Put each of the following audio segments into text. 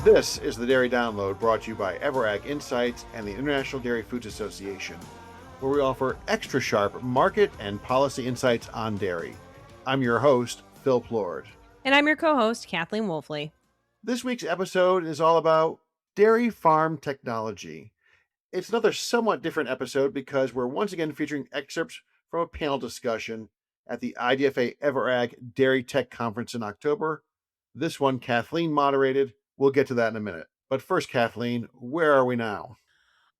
This is the Dairy Download brought to you by Everag Insights and the International Dairy Foods Association, where we offer extra sharp market and policy insights on dairy. I'm your host, Phil Plord. And I'm your co-host, Kathleen Wolfley. This week's episode is all about dairy farm technology. It's another somewhat different episode because we're once again featuring excerpts from a panel discussion at the IDFA Everag Dairy Tech Conference in October. This one Kathleen moderated. We'll get to that in a minute. But first, Kathleen, where are we now?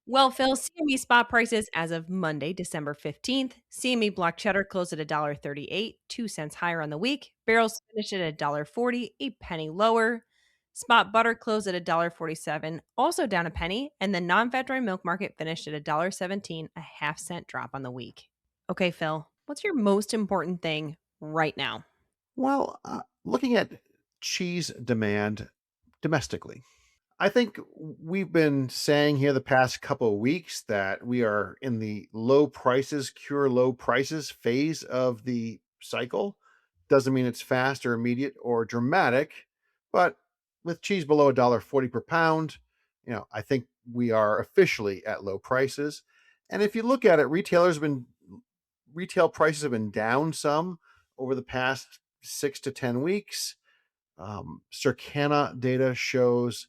Well, Phil, CME spot prices as of Monday, December 15th. CME block cheddar closed at $1.38, 2 cents higher on the week. Barrels finished at $1.40, a penny lower. Spot butter closed at $1.47, also down a penny. And the non-fat dry milk market finished at $1.17, a half-cent drop on the week. Okay, Phil, what's your most important thing right now? Well, looking at cheese demand domestically, I think we've been saying here the past couple of weeks that we are in the low prices, cure low prices phase of the cycle. Doesn't mean it's fast or immediate or dramatic, but with cheese below $1.40 per pound, I think we are officially at low prices. And if you look at it, retail prices have been down some over the past 6 to 10 weeks. Circana data shows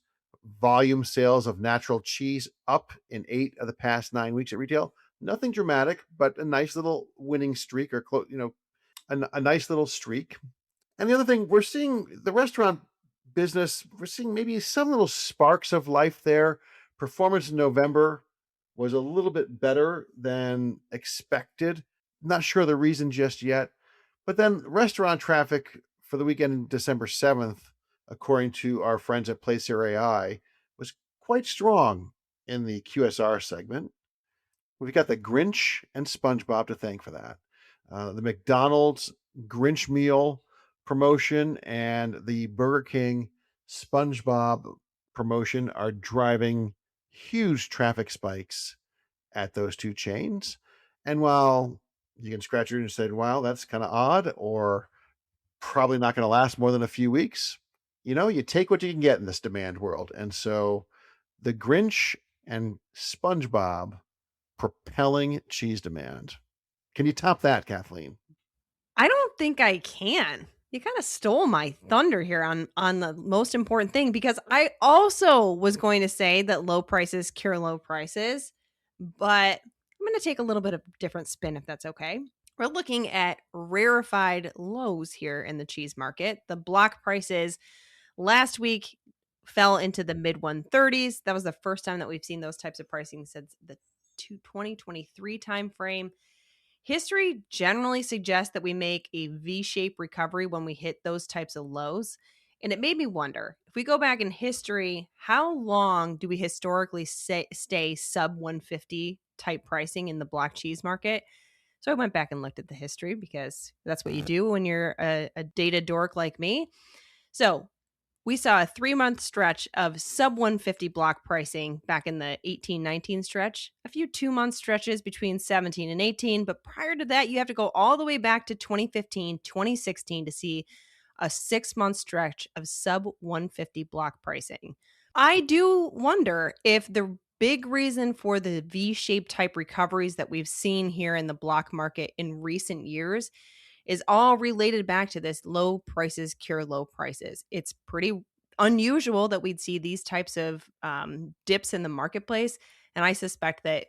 volume sales of natural cheese up in 8 of the past 9 weeks at retail. Nothing dramatic, but a nice little winning streak, or a nice little streak. And the other thing, we're seeing the restaurant business, we're seeing maybe some little sparks of life there. Performance in November was a little bit better than expected. Not sure the reason just yet. But then restaurant traffic for the weekend December 7th, according to our friends at Placer AI, was quite strong in the QSR segment. We've got the Grinch and SpongeBob to thank for that. The McDonald's Grinch meal promotion and the Burger King SpongeBob promotion are driving huge traffic spikes at those two chains. And while you can scratch your head and say, wow, that's kind of odd, or probably not going to last more than a few weeks, you take what you can get in this demand world. And so the Grinch and SpongeBob propelling cheese demand. Can you top that, Kathleen? I don't think I can. You kind of stole my thunder here on the most important thing, because I also was going to say that low prices cure low prices, but I'm going to take a little bit of different spin if that's okay. We're looking at rarefied lows here in the cheese market. The block prices last week fell into the mid 130s. That was the first time that we've seen those types of pricing since the 2023 timeframe. History generally suggests that we make a V-shaped recovery when we hit those types of lows. And it made me wonder, if we go back in history, how long do we historically stay sub 150 type pricing in the block cheese market? So I went back and looked at the history, because that's what you do when you're a data dork like me. So we saw a 3-month stretch of sub 150 block pricing back in the 18-19 stretch, a few 2-month stretches between 17 and 18. But prior to that, you have to go all the way back to 2015, 2016 to see a 6-month stretch of sub 150 block pricing. I do wonder if the big reason for the V-shaped type recoveries that we've seen here in the block market in recent years is all related back to this low prices cure low prices. It's pretty unusual that we'd see these types of dips in the marketplace. And I suspect that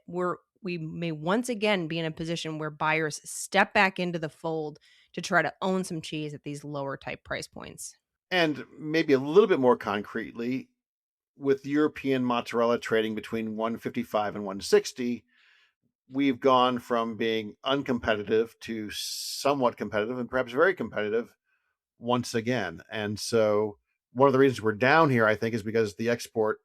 we may once again be in a position where buyers step back into the fold to try to own some cheese at these lower type price points. And maybe a little bit more concretely, with European mozzarella trading between 155 and 160, we've gone from being uncompetitive to somewhat competitive and perhaps very competitive once again. And so one of the reasons we're down here, I think, is because the export,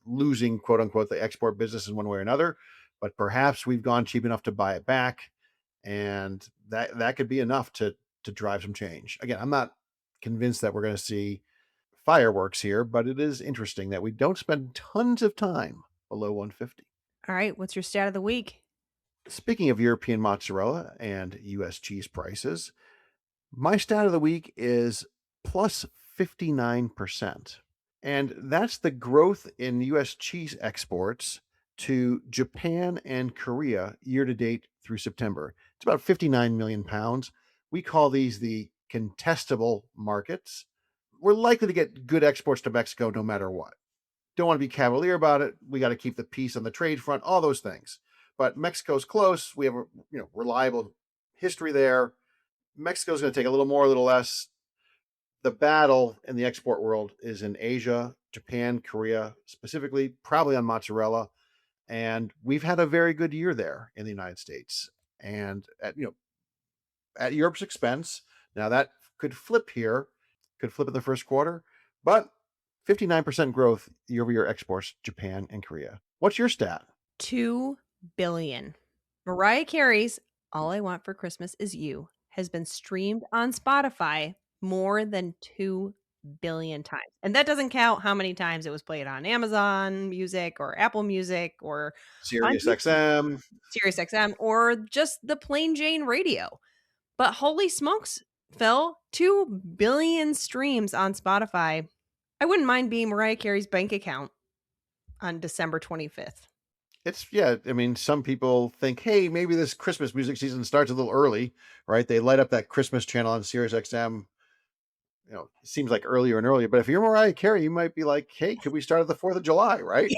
losing quote unquote the export business in one way or another, but perhaps we've gone cheap enough to buy it back. And that could be enough to drive some change. Again, I'm not convinced that we're going to see fireworks here, but it is interesting that we don't spend tons of time below 150. All right, what's your stat of the week? Speaking of European mozzarella and U.S. cheese prices, my stat of the week is plus 59%. And that's the growth in US cheese exports to Japan and Korea year to date through September. It's about 59 million pounds. We call these the contestable markets. We're likely to get good exports to Mexico no matter what. Don't want to be cavalier about it. We got to keep the peace on the trade front, all those things. But Mexico's close. We have a reliable history there. Mexico's going to take a little more, a little less. The battle in the export world is in Asia, Japan, Korea, specifically, probably on mozzarella. And we've had a very good year there in the United States, and at Europe's expense. Now that could flip here, could flip in the first quarter, but 59% growth year over year exports, Japan and Korea. What's your stat? 2 billion. Mariah Carey's All I Want for Christmas Is You has been streamed on Spotify more than 2 billion times. And that doesn't count how many times it was played on Amazon Music or Apple Music or on Sirius YouTube, XM. Sirius XM, or just the plain Jane radio. But holy smokes, Phil, 2 billion streams on Spotify. I wouldn't mind being Mariah Carey's bank account on December 25th. It's yeah. I mean, some people think, hey, maybe this Christmas music season starts a little early, right? They light up that Christmas channel on Sirius XM. It seems like earlier and earlier. But if you're Mariah Carey, you might be like, hey, could we start at the 4th of July, right?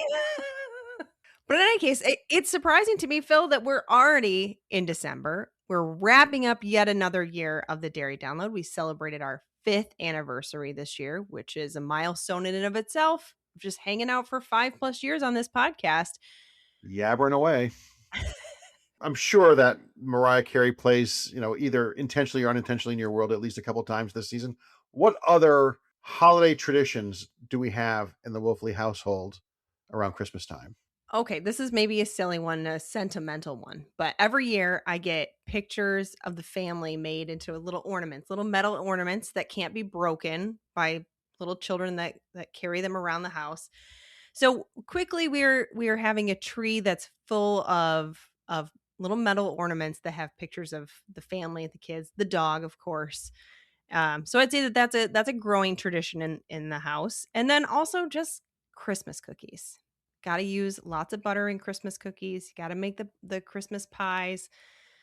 But in any case, it's surprising to me, Phil, that we're already in December. We're wrapping up yet another year of the Dairy Download. We celebrated our 5th anniversary this year, which is a milestone in and of itself. Just hanging out for 5+ years on this podcast. Yabbering away. I'm sure that Mariah Carey plays, either intentionally or unintentionally in your world at least a couple times this season. What other holiday traditions do we have in the Wolfley household around Christmas time? Okay, this is maybe a silly one, a sentimental one, but every year I get pictures of the family made into little ornaments, little metal ornaments that can't be broken by little children that carry them around the house. So quickly we're having a tree that's full of little metal ornaments that have pictures of the family, the kids, the dog, of course. So I'd say that's a growing tradition in the house, and then also just Christmas cookies. Got to use lots of butter in Christmas cookies. You got to make the Christmas pies.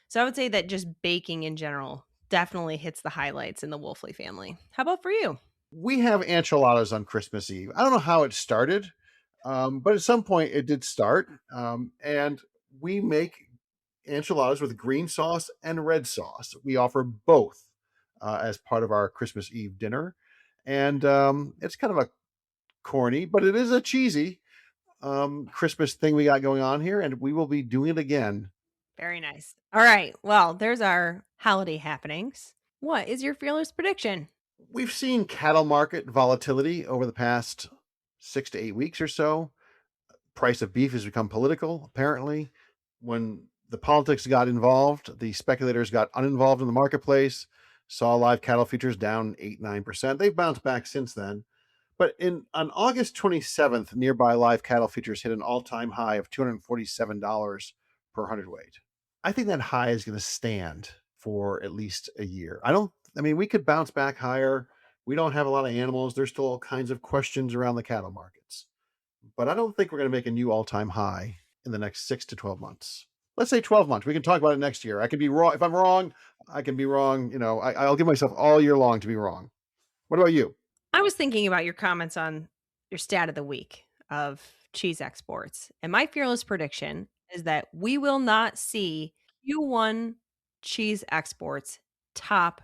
So I would say that just baking in general definitely hits the highlights in the Wolfley family. How about for you? We have enchiladas on Christmas Eve. I don't know how it started, but at some point it did start. And we make enchiladas with green sauce and red sauce. We offer both as part of our Christmas Eve dinner. And it's kind of a corny, but it is a cheesy Christmas thing we got going on here. And we will be doing it again. Very nice. All right. Well, there's our holiday happenings. What is your fearless prediction? We've seen cattle market volatility over the past 6 to 8 weeks or so. Price of beef has become political, apparently. When the politics got involved, the speculators got uninvolved in the marketplace, saw live cattle futures down 8-9%. They've bounced back since then. But on August 27th, nearby live cattle futures hit an all-time high of $247 per hundredweight. I think that high is going to stand for at least a year. We could bounce back higher. We don't have a lot of animals. There's still all kinds of questions around the cattle markets. But I don't think we're going to make a new all-time high in the next 6 to 12 months. Let's say 12 months. We can talk about it next year. I could be wrong. If I'm wrong, I can be wrong. I'll give myself all year long to be wrong. What about you? I was thinking about your comments on your stat of the week of cheese exports. And my fearless prediction is that we will not see Q1 cheese exports top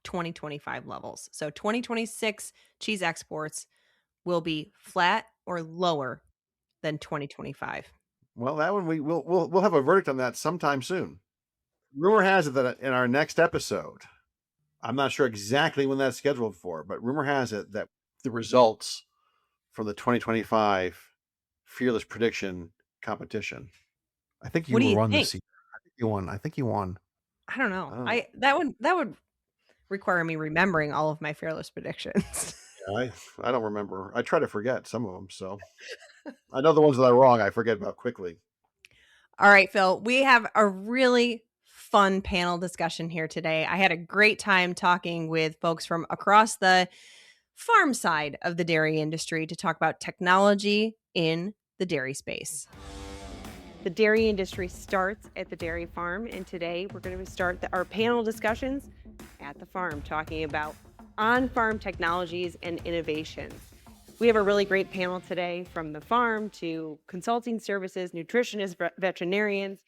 2025 levels. So 2026 cheese exports will be flat or lower than 2025. Well, that one we'll have a verdict on that sometime soon. Rumor has it that in our next episode, I'm not sure exactly when that's scheduled for, but rumor has it that the results from the 2025 Fearless Prediction competition. I think you What do you won think? this year. I think you won. I think you won. I don't know. I don't know. That would require me remembering all of my fearless predictions. I don't remember. I try to forget some of them, so I know the ones that are wrong. I forget about quickly. All right, Phil, we have a really fun panel discussion here today. I had a great time talking with folks from across the farm side of the dairy industry to talk about technology in the dairy space. The dairy industry starts at the dairy farm, and today we're going to start our panel discussions at the farm, talking about on farm technologies and innovations. We have a really great panel today, from the farm to consulting services, nutritionists, veterinarians.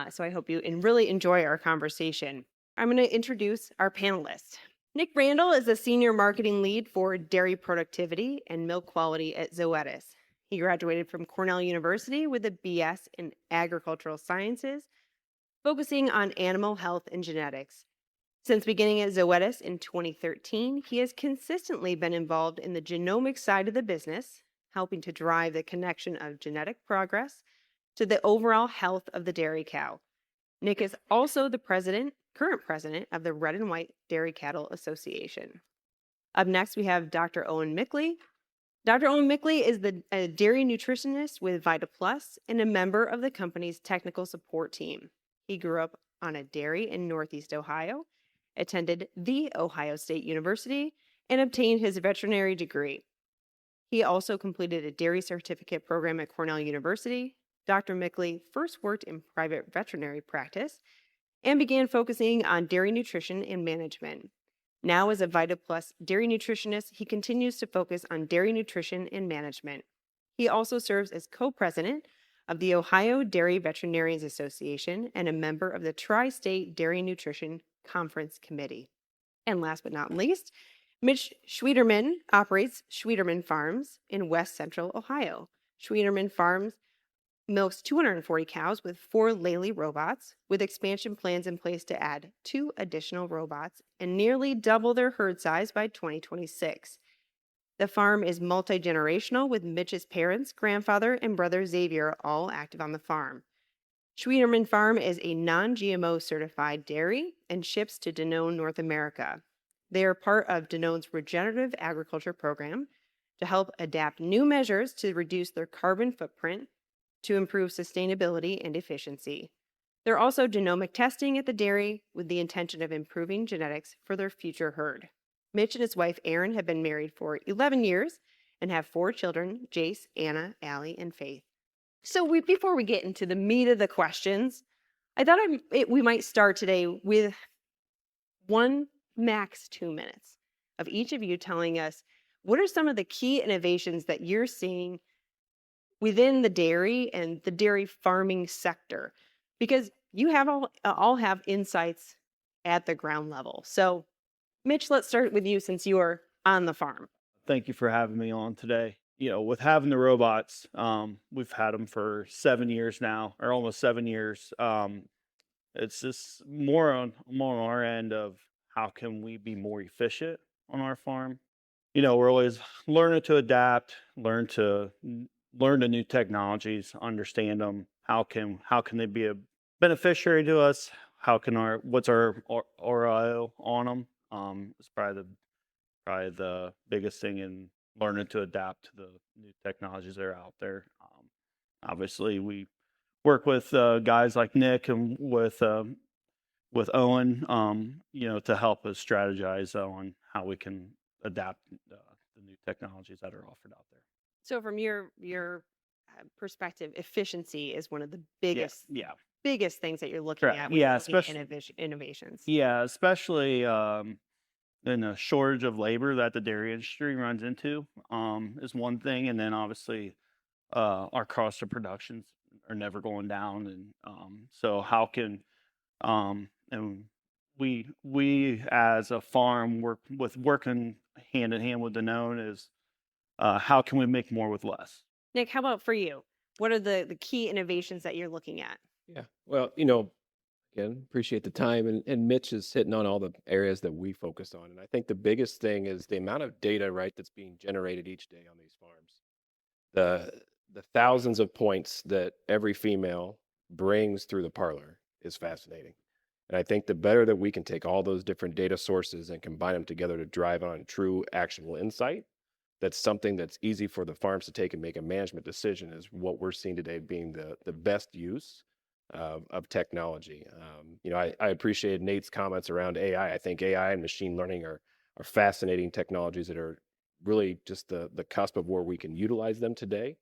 So I hope you really enjoy our conversation. I'm going to introduce our panelists. Nick Randall is a senior marketing lead for dairy productivity and milk quality at Zoetis. He graduated from Cornell University with a BS in agricultural sciences, focusing on animal health and genetics. Since beginning at Zoetis in 2013, he has consistently been involved in the genomic side of the business, helping to drive the connection of genetic progress to the overall health of the dairy cow. Nick is also the current president of the Red and White Dairy Cattle Association. Up next, we have Dr. Owen Mickley. Dr. Owen Mickley is a dairy nutritionist with Vita Plus and a member of the company's technical support team. He grew up on a dairy in Northeast Ohio, attended The Ohio State University, and obtained his veterinary degree. He also completed a dairy certificate program at Cornell University. Dr. Mickley first worked in private veterinary practice and began focusing on dairy nutrition and management. Now, as a Vita Plus dairy nutritionist, he continues to focus on dairy nutrition and management. He also serves as co-president of the Ohio Dairy Veterinarians Association and a member of the Tri-State Dairy Nutrition Conference Committee. And last but not least, Mitch Schwieterman operates Schwieterman Farms in West Central Ohio. Schwieterman Farms milks 240 cows with 4 Lely robots, with expansion plans in place to add 2 additional robots and nearly double their herd size by 2026. The farm is multi-generational, with Mitch's parents, grandfather, and brother Xavier all active on the farm. Schwieterman Farm is a non-GMO certified dairy and ships to Danone North America. They are part of Danone's regenerative agriculture program to help adapt new measures to reduce their carbon footprint to improve sustainability and efficiency. They're also genomic testing at the dairy with the intention of improving genetics for their future herd. Mitch and his wife Erin have been married for 11 years and have 4 children, Jace, Anna, Allie, and Faith. So before we get into the meat of the questions, I thought we might start today with 1 max 2 minutes of each of you telling us what are some of the key innovations that you're seeing within the dairy and the dairy farming sector, because you have all have insights at the ground level. So, Mitch, let's start with you since you are on the farm. Thank you for having me on today. With having the robots, we've had them for 7 years now, or almost 7 years. It's just more on our end of how can we be more efficient on our farm. We're always learning to adapt, learn the new technologies, understand them. How can they be a beneficiary to us? What's our ROI on them? It's probably the biggest thing in learning to adapt to the new technologies that are out there. Obviously, we work with guys like Nick and with Owen, to help us strategize on how we can adapt the new technologies that are offered out there. So, from your perspective, efficiency is one of the Yeah, biggest yeah, biggest things that you're looking correct. at when Yeah, you're looking at especially innovations. especially in a shortage of labor that the dairy industry runs into, is one thing, and then obviously our cost of productions are never going down, and so how can and we as a farm working hand in hand with the known is how can we make more with less. Nick, how about for you? What are the key innovations that you're looking at? Yeah. Well, again, appreciate the time. And Mitch is hitting on all the areas that we focus on. And I think the biggest thing is the amount of data, right, that's being generated each day on these farms. The thousands of points that every female brings through the parlor is fascinating. And I think the better that we can take all those different data sources and combine them together to drive on true actionable insight, that's something that's easy for the farms to take and make a management decision, is what we're seeing today being the best use of technology. I appreciated Nate's comments around AI. I think AI and machine learning are fascinating technologies that are really just the cusp of where we can utilize them today,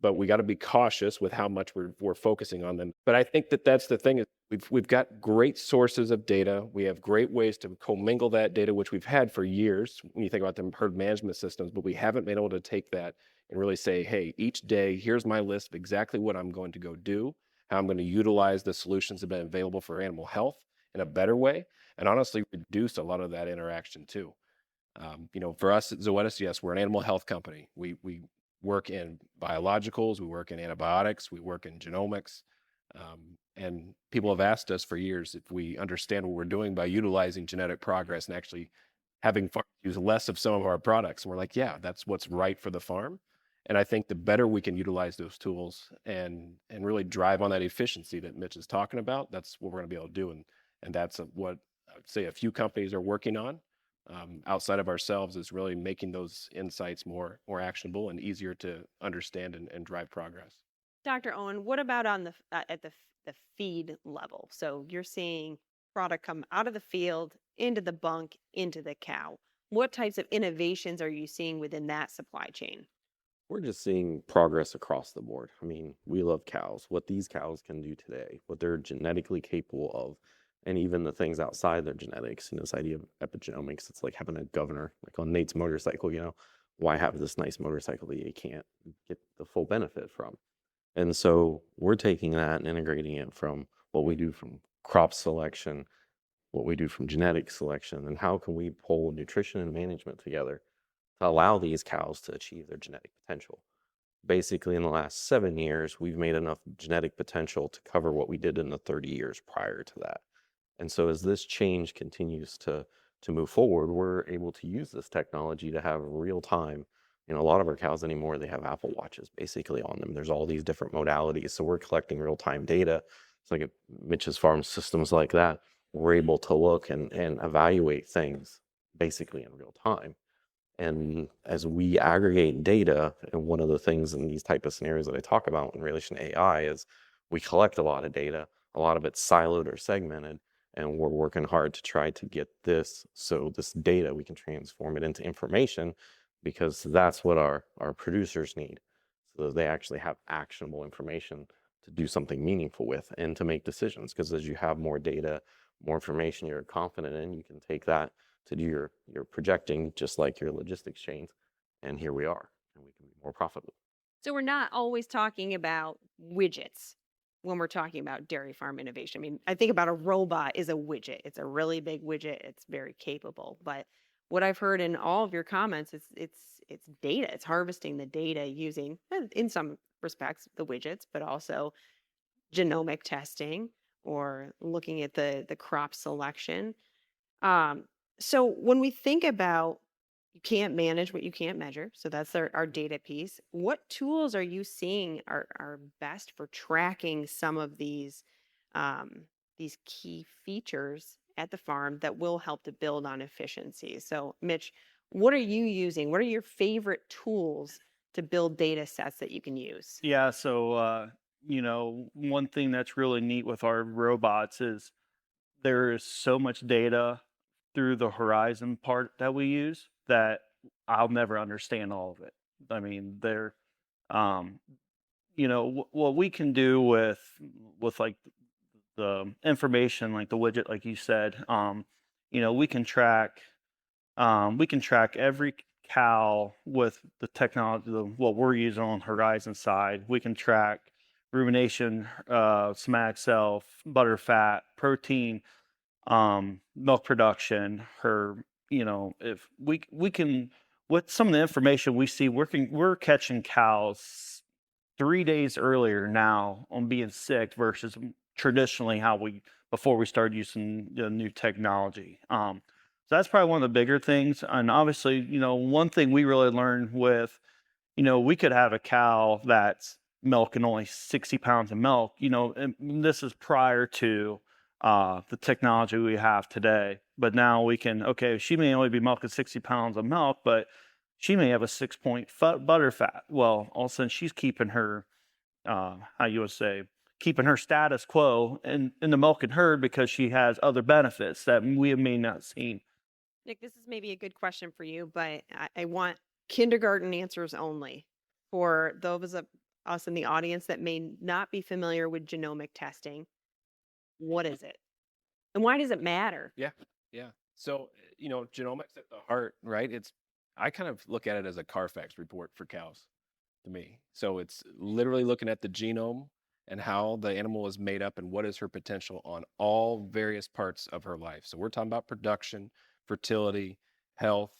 but we got to be cautious with how much we're focusing on them. But I think that that's the thing is we've got great sources of data. We have great ways to commingle that data, which we've had for years when you think about the herd management systems, but we haven't been able to take that and really say, hey, each day, here's my list of exactly what I'm going to go do, how I'm going to utilize the solutions that have been available for animal health in a better way, and honestly reduce a lot of that interaction too. For us at Zoetis, yes, we're an animal health company. We work in biologicals, we work in antibiotics, we work in genomics, and people have asked us for years if we understand what we're doing by utilizing genetic progress and actually having farms use less of some of our products. And we're like, yeah, that's what's right for the farm. And I think the better we can utilize those tools and really drive on that efficiency that Mitch is talking about, that's what we're going to be able to do. And that's what I would say a few companies are working on outside of ourselves is really making those insights more actionable and easier to understand and drive progress. Dr. Owen, what about on the feed level? So you're seeing product come out of the field into the bunk into the cow. What types of innovations are you seeing within that supply chain? We're just seeing progress across the board. I mean, we love cows. What these cows can do today, what they're genetically capable of, and even the things outside their genetics. This idea of epigenomics, it's like having a governor, like on Nate's motorcycle. Why have this nice motorcycle that you can't get the full benefit from? And so we're taking that and integrating it from what we do from crop selection, what we do from genetic selection, and how can we pull nutrition and management together to allow these cows to achieve their genetic potential. Basically, in the last 7 years, we've made enough genetic potential to cover what we did in the 30 years prior to that. And so as this change continues to move forward, we're able to use this technology to have real time. A lot of our cows anymore, they have Apple Watches basically on them. There's all these different modalities. So we're collecting real time data. It's like at Mitch's farm systems like that. We're able to look and evaluate things basically in real time. And as we aggregate data, and one of the things in these type of scenarios that I talk about in relation to AI is we collect a lot of data, a lot of it's siloed or segmented, and we're working hard to try to get this data, we can transform it into information because that's what our producers need. So that they actually have actionable information to do something meaningful with and to make decisions. Because as you have more data, more information you're confident in, you can take that to do your projecting, just like your logistics chains. And here we are, and we can be more profitable. So we're not always talking about widgets when we're talking about dairy farm innovation. I mean, I think about a robot is a widget. It's a really big widget. It's very capable. But what I've heard in all of your comments is it's data. It's harvesting the data using, in some respects, the widgets, but also genomic testing or looking at the crop selection. Um, so when we think about you can't manage what you can't measure, so that's our data piece. What tools are you seeing are best for tracking some of these key features at the farm that will help to build on efficiency? So, Mitch, what are you using? What are your favorite tools to build data sets that you can use? Yeah, so one thing that's really neat with our robots is there is so much data through the horizon part that we use that I'll never understand all of it. I mean, um, what we can do with like the information, like the widget, like you said, we can track every cow with the technology, what we're using on Horizon side. We can track rumination, somatic cell, butter, fat, protein, milk production, her, if we can, with some of the information we see, we're catching cows 3 days earlier now on being sick versus traditionally how we before we started using the new technology. So that's probably one of the bigger things. And obviously, one thing we really learned with, we could have a cow that's milking only 60 pounds of milk, and this is prior to the technology we have today. But now we can, okay, she may only be milking 60 pounds of milk, but she may have a 6 point butter fat. Well, all of a sudden she's keeping her, how you would say, keeping her status quo in the milking herd because she has other benefits that we may not seen. Nick, this is maybe a good question for you, but I want kindergarten answers only for those of us in the audience that may not be familiar with genomic testing. What is it? And why does it matter? Yeah, yeah. So, genomics at the heart, right? I kind of look at it as a Carfax report for cows to me. So it's literally looking at the genome and how the animal is made up and what is her potential on all various parts of her life. So we're talking about production, fertility, health,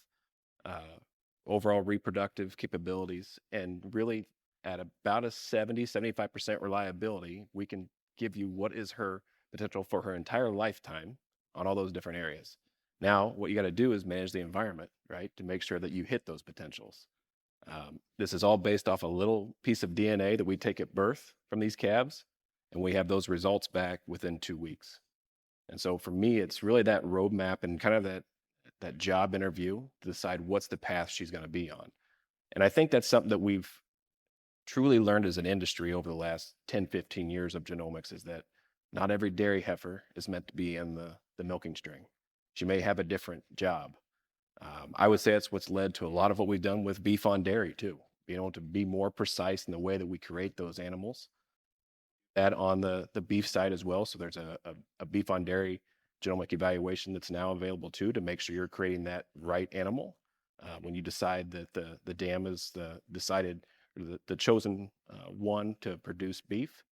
uh, overall reproductive capabilities, and really at about a 75% reliability, we can give you what is her potential for her entire lifetime on all those different areas. Now, what you got to do is manage the environment, right, to make sure that you hit those potentials. This is all based off a little piece of DNA that we take at birth from these calves, and we have those results back within 2 weeks. And so for me, it's really that roadmap and kind of that job interview to decide what's the path she's going to be on. And I think that's something that we've truly learned as an industry over the last 10, 15 years of genomics is that not every dairy heifer is meant to be in the milking string. She may have a different job. I would say that's what's led to a lot of what we've done with beef on dairy too, being able to be more precise in the way that we create those animals. That on the beef side as well. So there's a beef on dairy genomic evaluation that's now available too to make sure you're creating that right animal. When you decide that the dam is the chosen one to produce beef.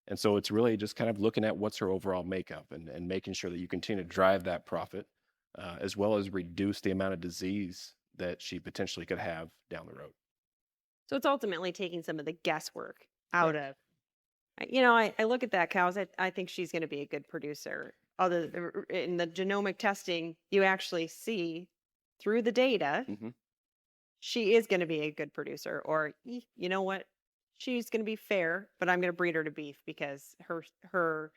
And so it's really just kind of looking at what's her overall makeup and making sure that you continue to drive that profit, as well as reduce the amount of disease that she potentially could have down the road. So it's ultimately taking some of the guesswork out Correct. of. I look at that cows. I think she's going to be a good producer. In the genomic testing, you actually see through the data hmm she is going to be a good producer. Or you know what, she's going to be fair, but I'm going to breed her to beef because her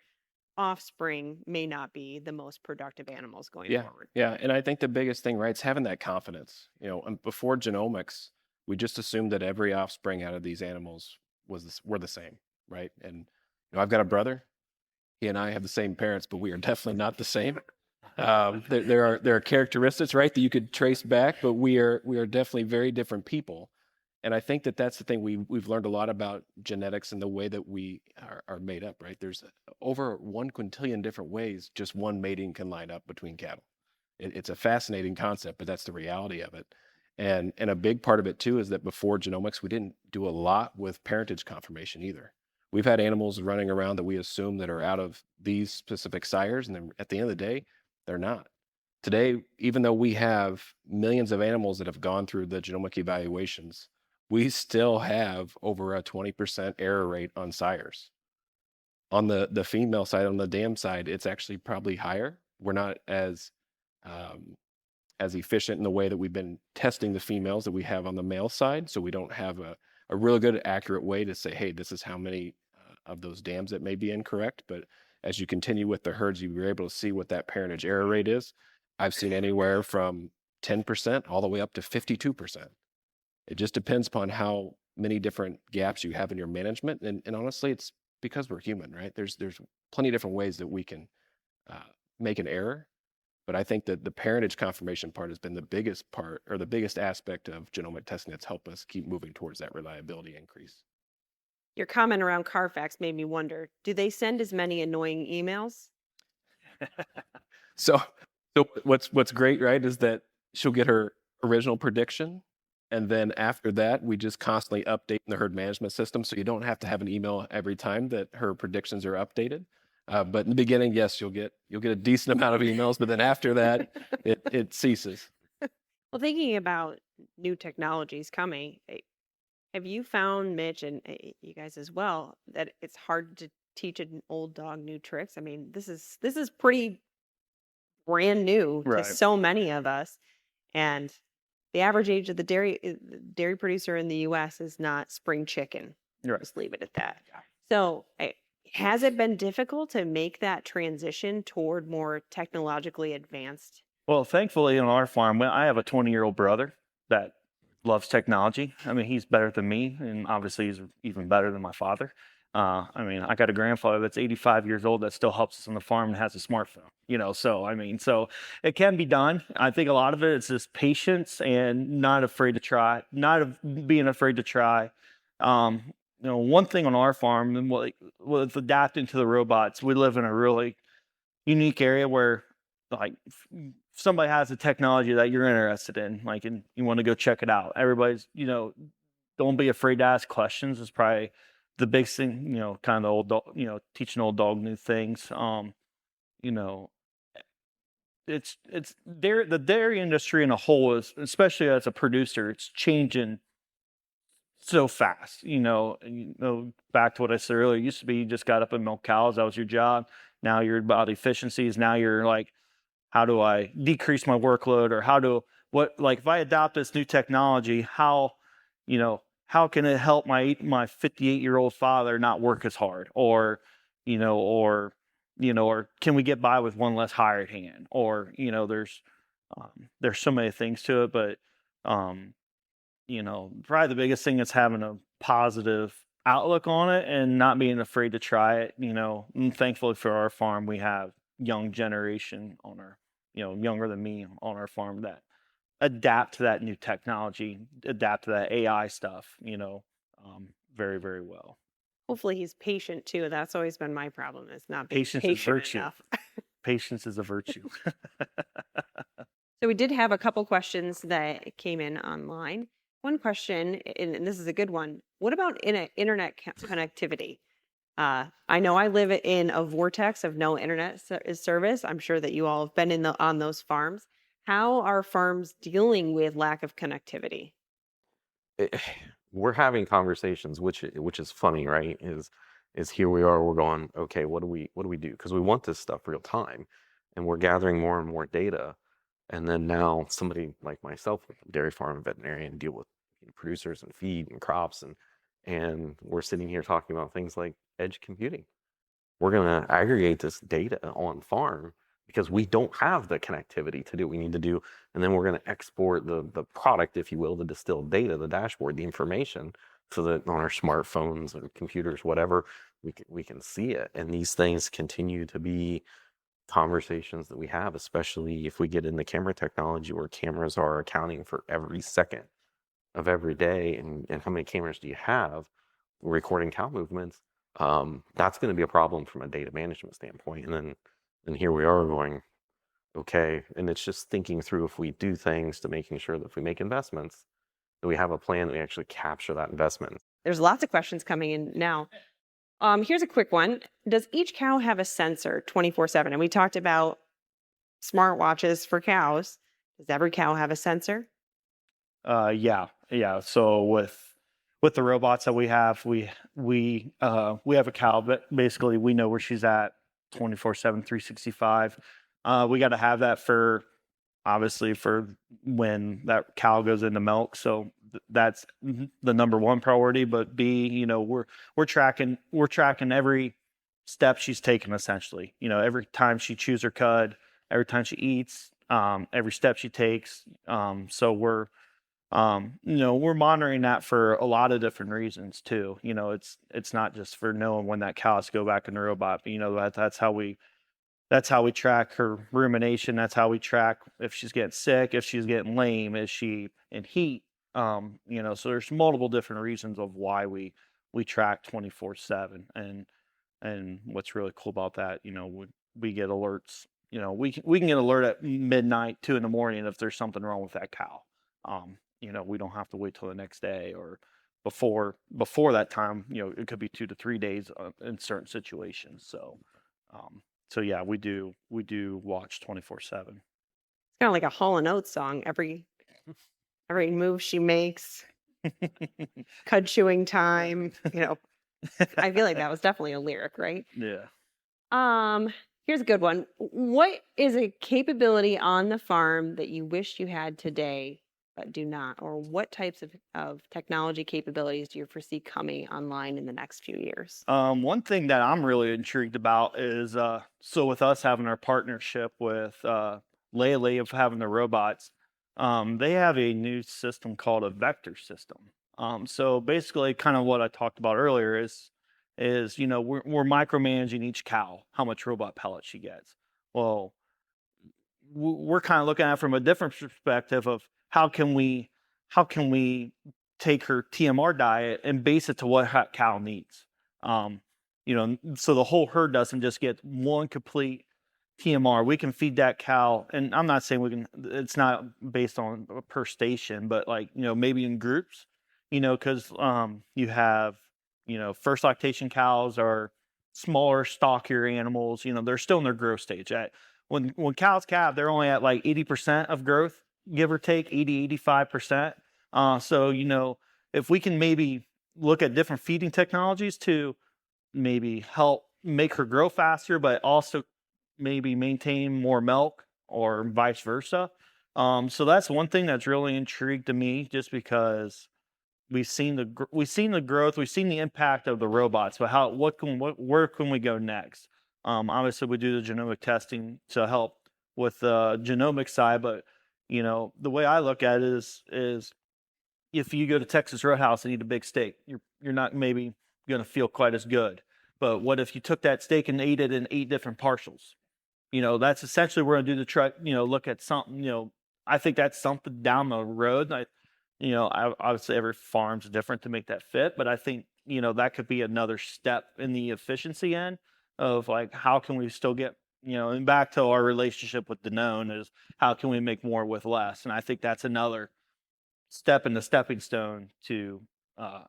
offspring may not be the most productive animals going Yeah, forward. yeah, and I think the biggest thing, right, is having that confidence. And before genomics, we just assumed that every offspring out of these animals were the same, right? And I've got a brother. He and I have the same parents, but we are definitely not the same. There are characteristics, right, that you could trace back, but we are definitely very different people. And I think that that's the thing we've learned a lot about genetics and the way that we are made up, right? There's over 1 quintillion different ways just one mating can line up between cattle. It's a fascinating concept, but that's the reality of it. And a big part of it too is that before genomics, we didn't do a lot with parentage confirmation either. We've had animals running around that we assume that are out of these specific sires, and then at the end of the day, they're not. Today, even though we have millions of animals that have gone through the genomic evaluations, we still have over a 20% error rate on sires. On the female side, on the dam side, it's actually probably higher. We're not um, as efficient in the way that we've been testing the females that we have on the male side. So we don't have a really good, accurate way to say, hey, this is how many of those dams that may be incorrect. But as you continue with the herds, you were able to see what that parentage error rate is. I've seen anywhere from 10% all the way up to 52%. It just depends upon how many different gaps you have in your management. And honestly, it's because we're human, right? There's plenty of different ways that we can uh, make an error. But I think that the parentage confirmation part has been the biggest part or the biggest aspect of genomic testing that's helped us keep moving towards that reliability increase. Your comment around Carfax made me wonder, do they send as many annoying emails? So, so what's great, right, is that she'll get her original prediction, and then after that, we just constantly update the herd management system, so you don't have to have an email every time that her predictions are updated. But in the beginning, yes, you'll get a decent amount of emails, but then after that, it ceases. Well, thinking about new technologies coming, have you found, Mitch, and you guys as well, that it's hard to teach an old dog new tricks? I mean, this is pretty brand new to Right. so many of us, and the average age of the dairy producer in the U.S. is not spring chicken. Right. Just leave it at that. So, has it been difficult to make that transition toward more technologically advanced? Well, thankfully on our farm, I have a 20-year-old brother that loves technology. I mean, he's better than me, and obviously he's even better than my father. I mean, I got a grandfather that's 85 years old that still helps us on the farm and has a smartphone, so I mean, so it can be done. I think a lot of it is just patience and not afraid to try, being afraid to try. One thing on our farm and with adapting to the robots, we live in a really unique area where like if somebody has a technology that you're interested in, like, and you want to go check it out. Everybody's, don't be afraid to ask questions is probably the big thing, kind of the old dog, teaching old dog new things. You know, it's the dairy industry in a whole is, especially as a producer, it's changing so fast. Back to what I said earlier, it used to be you just got up and milk cows, that was your job. Now you're about efficiencies. Now you're like, how do I decrease my workload, or if I adopt this new technology, how can it help my 58-year-old father not work as hard, or or can we get by with one less hired hand, or there's so many things to it, but probably the biggest thing is having a positive outlook on it and not being afraid to try it. And thankfully for our farm, we have young generation on our, younger than me on our farm that adapt to that new technology, adapt to that AI stuff, very, very well. Hopefully he's patient too. That's always been my problem, is not being Patience is patient virtue. enough. Patience is a virtue. So we did have a couple questions that came in online. One question, and this is a good one. What about internet connectivity? I know I live in a vortex of no internet service. I'm sure that you all have been on those farms. How are farms dealing with lack of connectivity? it- we're having conversations, which is funny, right? Is here we are, we're going, okay, what do we do? Because we want this stuff real time, and we're gathering more and more data, and then now somebody like myself, with a dairy farm and veterinarian, deal with producers and feed and crops, and we're sitting here talking about things like edge computing. We're going to aggregate this data on farm because we don't have the connectivity to do what we need to do. And then we're going to export the product, if you will, the distilled data, the dashboard, the information, so that on our smartphones or computers, whatever, we can see it. And these things continue to be conversations that we have, especially if we get into camera technology, where cameras are accounting for every second of every day. And how many cameras do you have recording cow movements? That's going to be a problem from a data management standpoint. And here we are going, okay. And it's just thinking through, if we do things, to making sure that if we make investments, that we have a plan that we actually capture that investment. There's lots of questions coming in now. Here's a quick one. Does each cow have a sensor 24/7? And we talked about smartwatches for cows. Does every cow have a sensor? Yeah. So with the robots that we have, we have a cow, but basically we know where she's at 24/7, 365. We got to have that for, obviously, for when that cow goes into milk. So that's the number one priority. But B, we're tracking every step she's taken, essentially. Every time she chews her cud, every time she eats, every step she takes. So we're monitoring that for a lot of different reasons too. It's not just for knowing when that cow has to go back in the robot, but that's how we track her rumination. That's how we track if she's getting sick, if she's getting lame, is she in heat. So there's multiple different reasons of why we track 24/7. And what's really cool about that, we get alerts. We can get alert at midnight, 2 in the morning, if there's something wrong with that cow. We don't have to wait till the next day, or before that time. It could be 2 to 3 days in certain situations. So yeah, we do watch 24/7. It's kind of like a Hall and Oates song. Every move she makes, cud chewing time. I feel like that was definitely a lyric, right? Yeah. Here's a good one. What is a capability on the farm that you wish you had today but do not? Or what types of technology capabilities do you foresee coming online in the next few years? One thing that I'm really intrigued about is so with us having our partnership with Lele, of having the robots, they have a new system called a vector system. So basically, kind of what I talked about earlier is, we're micromanaging each cow, how much robot pellet she gets. Well, we're kind of looking at it from a different perspective of how can we take her TMR diet and base it to what cow needs. Um, so the whole herd doesn't just get one complete TMR. We can feed that cow, and I'm not saying we can. It's not based on per station, but like maybe in groups. Because you have first lactation cows are smaller, stockier animals. They're still in their growth stage. When cows calve, they're only at like 80% of growth, give or take 85%. So if we can maybe look at different feeding technologies to maybe help make her grow faster, but also maybe maintain more milk or vice versa. So that's one thing that's really intrigued to me, just because we've seen the growth, we've seen the impact of the robots, but where can we go next? Obviously, we do the genomic testing to help with the genomic side, but the way I look at it is if you go to Texas Roadhouse and eat a big steak, you're not maybe going to feel quite as good. But what if you took that steak and ate it in 8 different partials? That's essentially we're going to do the try. Look at something. I think that's something down the road. Obviously every farm's different to make that fit, but I think that could be another step in the efficiency end of like how can we still get and back to our relationship with the known is how can we make more with less, and I think that's another step in the stepping stone to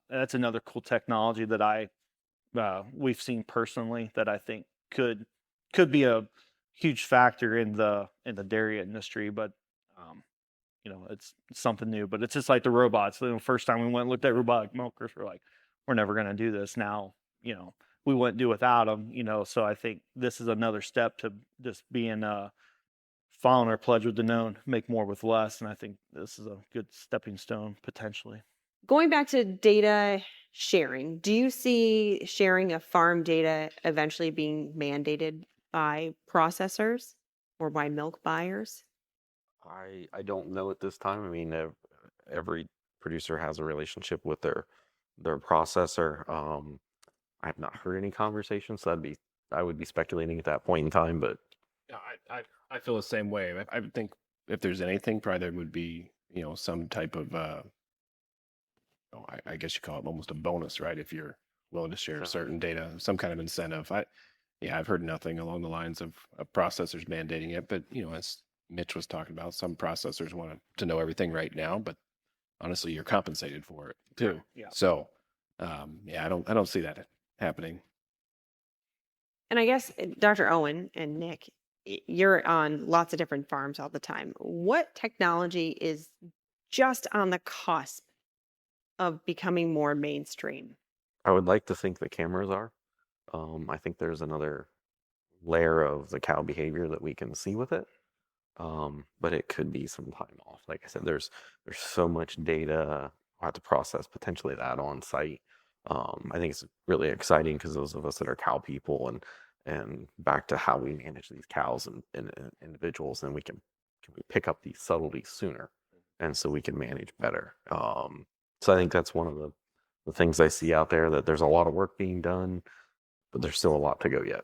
that's another cool technology that we've seen personally that I think could be a huge factor in the dairy industry. But um, it's something new. But it's just like the robots. The first time we went and looked at robotic milkers, we're like, we're never going to do this. Now, we wouldn't do without them. So I think this is another step to just being following our pledge with the known, make more with less, and I think this is a good stepping stone potentially. Going back to data sharing, do you see sharing of farm data eventually being mandated by processors or by milk buyers? I don't know at this time. I mean, every producer has a relationship with their processor. I've not heard any conversations, so I would be speculating at that point in time. But Yeah, I feel the same way. I would think if there's anything, probably there would be, some type of, I guess you call it almost a bonus, right? If you're willing to share uh, certain data, some kind of incentive. Yeah, I've heard nothing along the lines of processors mandating it, but as Mitch was talking about, some processors want to know everything right now, but honestly, you're compensated for it too. Yeah. So, yeah, I don't see that happening. And I guess Dr. Owen and Nick, you're on lots of different farms all the time. What technology is just on the cusp of becoming more mainstream? I would like to think the cameras are. I think there's another layer of the cow behavior that we can see with it. But it could be some time off. Like I said, there's so much data we'll have to process potentially that on site. I think it's really exciting because those of us that are cow people and back to how we manage these cows and individuals, and can we pick up these subtleties sooner, and so we can manage better. So I think that's one of the things I see out there, that there's a lot of work being done, but there's still a lot to go yet.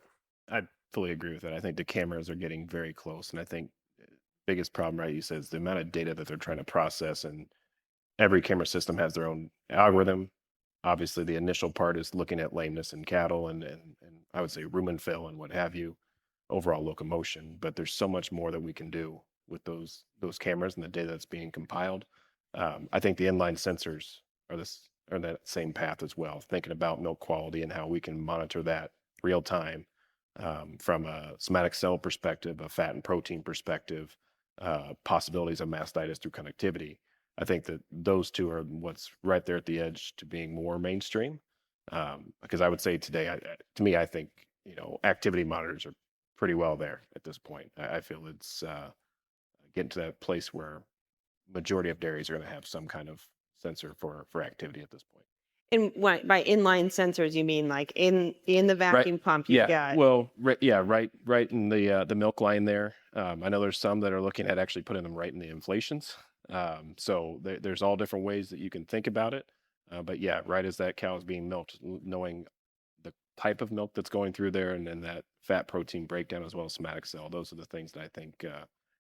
I fully agree with that. I think the cameras are getting very close, and I think biggest problem, right, you said, is the amount of data that they're trying to process, and every camera system has their own algorithm. Obviously, the initial part is looking at lameness in cattle and I would say rumen fill and what have you, overall locomotion. But there's so much more that we can do with those cameras and the data that's being compiled. I think the inline sensors are that same path as well. Thinking about milk quality and how we can monitor that real time, from a somatic cell perspective, a fat and protein perspective, possibilities of mastitis through connectivity. I think that those two are what's right there at the edge to being more mainstream. Because I would say today, to me, I think activity monitors are pretty well there at this point. I feel it's getting to that place where majority of dairies are going to have some kind of sensor for activity at this point. And what by inline sensors, you mean like in the vacuum pump you've Yeah. got Well, right in the milk line there. I know there's some that are looking at actually putting them right in the inflations. So there's all different ways that you can think about it. But yeah, right as that cow is being milked, knowing the type of milk that's going through there, and then that fat protein breakdown as well as somatic cell. Those are the things that I think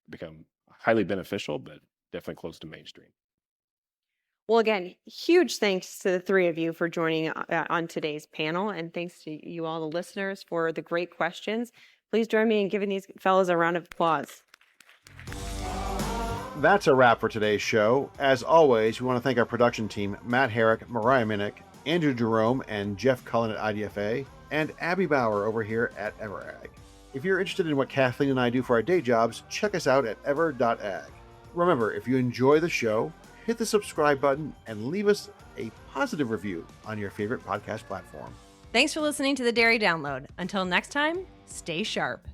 become highly beneficial, but definitely close to mainstream. Well, again, huge thanks to the three of you for joining on today's panel, and thanks to you all, the listeners, for the great questions. Please join me in giving these fellows a round of applause. That's a wrap for today's show. As always, we want to thank our production team, Matt Herrick, Mariah Minnick, Andrew Jerome, and Jeff Cullen at IDFA, and Abby Bauer over here at EverAg. If you're interested in what Kathleen and I do for our day jobs, check us out at ever.ag. Remember, if you enjoy the show, hit the subscribe button and leave us a positive review on your favorite podcast platform. Thanks for listening to the Dairy Download. Until next time, stay sharp.